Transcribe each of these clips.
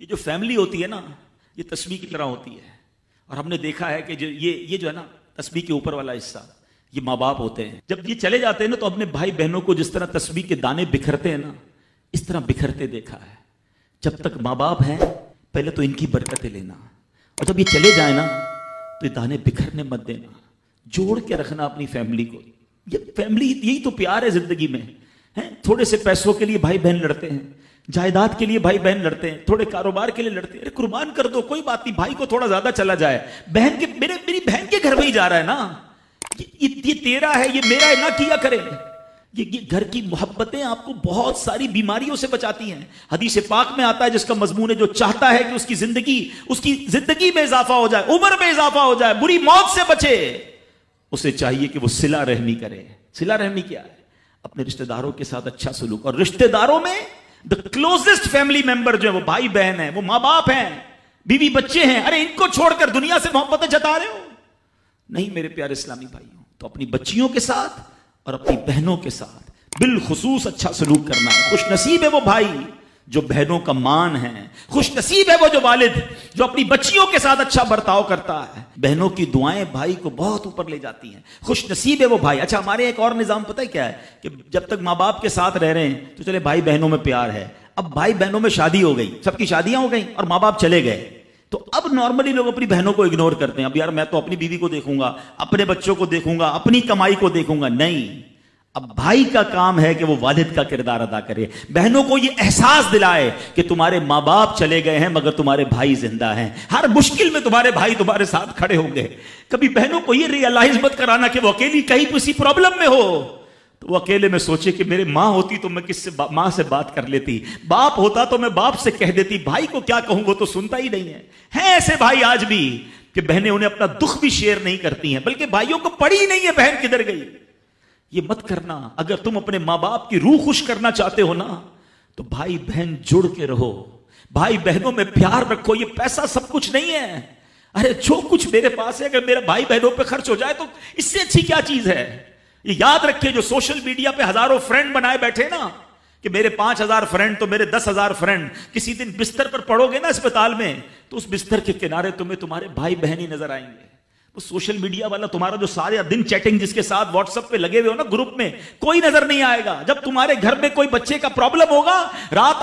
یہ جو فیملی ہوتی ہے نا، یہ تسبیح کی طرح ہوتی ہے. اور ہم نے دیکھا ہے کہ یہ جو ہے نا تسبیح کے اوپر والا حصہ، یہ ماں باپ ہوتے ہیں. جب یہ چلے جاتے ہیں نا تو اپنے بھائی بہنوں کو جس طرح تسبیح کے دانے بکھرتے ہیں نا، اس طرح بکھرتے دیکھا ہے. جب تک ماں باپ ہیں پہلے تو ان کی برکتیں لینا، اور جب یہ چلے جائیں نا تو یہ دانے بکھرنے مت دینا، جوڑ کے رکھنا اپنی فیملی کو. یہ فیملی یہی تو پیار ہے زندگی میں. تھوڑے سے پیسوں کے لیے بھائی بہن لڑتے ہیں، جائیداد کے لیے بھائی بہن لڑتے ہیں، تھوڑے کاروبار کے لیے لڑتے ہیں. ارے قربان کر دو، کوئی بات نہیں، بھائی کو تھوڑا زیادہ چلا جائے. میری بہن کے گھر میں ہی جا رہا ہے نا، یہ تیرا ہے، یہ میرا ہے، نہ کیا کرے. یہ گھر کی محبتیں آپ کو بہت ساری بیماریوں سے بچاتی ہیں. حدیث پاک میں آتا ہے جس کا مضمون ہے جو چاہتا ہے کہ اس کی زندگی میں اضافہ ہو جائے، عمر میں اضافہ ہو جائے، بری موت سے بچے، اسے چاہیے کہ وہ صلہ رحمی کرے. صلہ رحمی کیا ہے؟ اپنے رشتہ داروں کے ساتھ اچھا سلوک. اور رشتہ داروں میں the closest family member جو ہے وہ بھائی بہن ہیں، وہ ماں باپ ہیں، بیوی بچے ہیں. ارے ان کو چھوڑ کر دنیا سے محبتیں جتا رہے ہو؟ نہیں میرے پیارے اسلامی بھائیوں. تو اپنی بچیوں کے ساتھ اور اپنی بہنوں کے ساتھ بالخصوص اچھا سلوک کرنا ہے. خوش نصیب ہے وہ بھائی جو بہنوں کا مان ہے، خوش نصیب ہے وہ جو والد جو اپنی بچیوں کے ساتھ اچھا برتاؤ کرتا ہے. بہنوں کی دعائیں بھائی کو بہت اوپر لے جاتی ہیں. خوش نصیب ہے وہ بھائی. اچھا ہمارے ایک اور نظام پتہ ہے کیا ہے کہ جب تک ماں باپ کے ساتھ رہ رہے ہیں تو چلے بھائی بہنوں میں پیار ہے. اب بھائی بہنوں میں شادی ہو گئی، سب کی شادیاں ہو گئیں اور ماں باپ چلے گئے، تو اب نارملی لوگ اپنی بہنوں کو اگنور کرتے ہیں. اب یار میں تو اپنی بیوی کو دیکھوں گا، اپنے بچوں کو دیکھوں گا، اپنی کمائی کو دیکھوں گا. نہیں، اب بھائی کا کام ہے کہ وہ والد کا کردار ادا کرے. بہنوں کو یہ احساس دلائے کہ تمہارے ماں باپ چلے گئے ہیں مگر تمہارے بھائی زندہ ہیں. ہر مشکل میں تمہارے بھائی تمہارے ساتھ کھڑے ہوں گے. کبھی بہنوں کو یہ ریئلائز مت کرانا کہ وہ اکیلی کہیں کسی پرابلم میں ہو تو وہ اکیلے میں سوچے کہ میرے ماں ہوتی تو میں ماں سے بات کر لیتی، باپ ہوتا تو میں باپ سے کہہ دیتی. بھائی کو کیا کہوں، وہ تو سنتا ہی نہیں ہے. ایسے بھائی آج بھی کہ بہنیں انہیں اپنا دکھ بھی شیئر نہیں کرتی ہیں، بلکہ بھائیوں کو پڑی ہی نہیں ہے بہن کدھر گئی. یہ مت کرنا. اگر تم اپنے ماں باپ کی روح خوش کرنا چاہتے ہو نا تو بھائی بہن جڑ کے رہو، بھائی بہنوں میں پیار رکھو. یہ پیسہ سب کچھ نہیں ہے. ارے جو کچھ میرے پاس ہے اگر میرا بھائی بہنوں پہ خرچ ہو جائے تو اس سے اچھی کیا چیز ہے. یہ یاد رکھے جو سوشل میڈیا پہ ہزاروں فرینڈ بنائے بیٹھے نا کہ میرے 5,000 فرینڈ تو میرے 10,000 فرینڈ، کسی دن بستر پر پڑو گے نا اسپتال میں تو اس بستر کے کنارے تمہیں تمہارے بھائی بہن ہی نظر آئیں گے. وہ سوشل میڈیا والا تمہارا جو سارے دن چیٹنگ جس کے ساتھ واٹس ایپ پہ لگے ہوئے ہو نا گروپ میں، کوئی نظر نہیں آئے گا. جب تمہارے گھر میں کوئی بچے کا پرابلم ہوگا،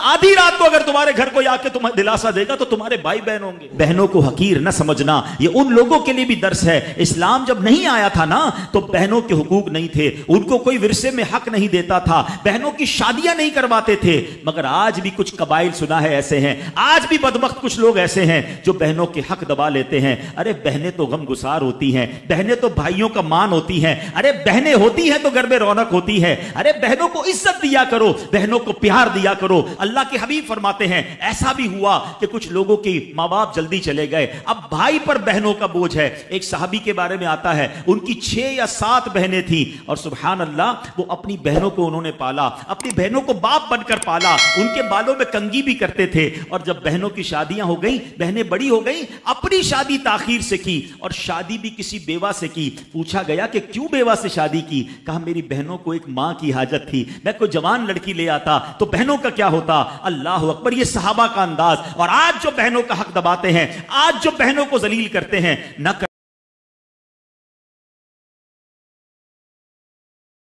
آدھی رات کو اگر تمہارے گھر کوئی آ کے تمہیں دلاسا دے گا تو تمہارے بھائی بہن ہوں گے. بہنوں کو حقیر نہ سمجھنا، یہ ان لوگوں کے لیے بھی درس ہے. اسلام جب نہیں آیا تھا نا تو بہنوں کے حقوق نہیں تھے، ان کو کوئی ورثے میں حق نہیں دیتا تھا، بہنوں کی شادیاں نہیں کرواتے تھے. مگر آج بھی کچھ قبائل سنا ہے ایسے ہیں، آج بھی بدبخت کچھ لوگ ایسے ہیں جو بہنوں کے حق دبا لیتے ہیں. ارے بہنیں تو غم گسار ہوتی ہیں، بہنیں تو بھائیوں کا مان ہوتی ہیں. ارے بہنیں ہوتی ہیں تو گھر میں رونق ہوتی ہے. ارے بہنوں کو عزت دیا کرو، بہنوں کو پیار دیا کرو. اللہ کے حبیب فرماتے ہیں ایسا بھی ہوا کہ کچھ لوگوں کی ماں باپ جلدی چلے گئے، اب بھائی پر بہنوں کا بوجھ ہے. ایک صحابی کے بارے میں آتا ہے ان کی 6 یا 7 بہنیں تھیں اور سبحان اللہ وہ اپنی بہنوں کو انہوں نے پالا، اپنی بہنوں کو باپ بن کر پالا. ان کے بالوں میں کنگھی بھی کرتے تھے. اور جب بہنوں کی شادیاں ہو گئیں، بہنیں بڑی ہو گئیں، اپنی شادی تاخیر سے کی اور شادی بھی کسی بیوہ سے کی. پوچھا گیا کہ کیوں بیوہ سے شادی کی؟ کہا میری بہنوں کو ایک ماں کی حاجت تھی، میں کوئی جوان لڑکی لے آتا تو بہنوں کا کیا ہوتا. اللہ اکبر. یہ صحابہ کا انداز. اور آج جو بہنوں کا حق دباتے ہیں، آج جو بہنوں کو ذلیل کرتے ہیں، نہ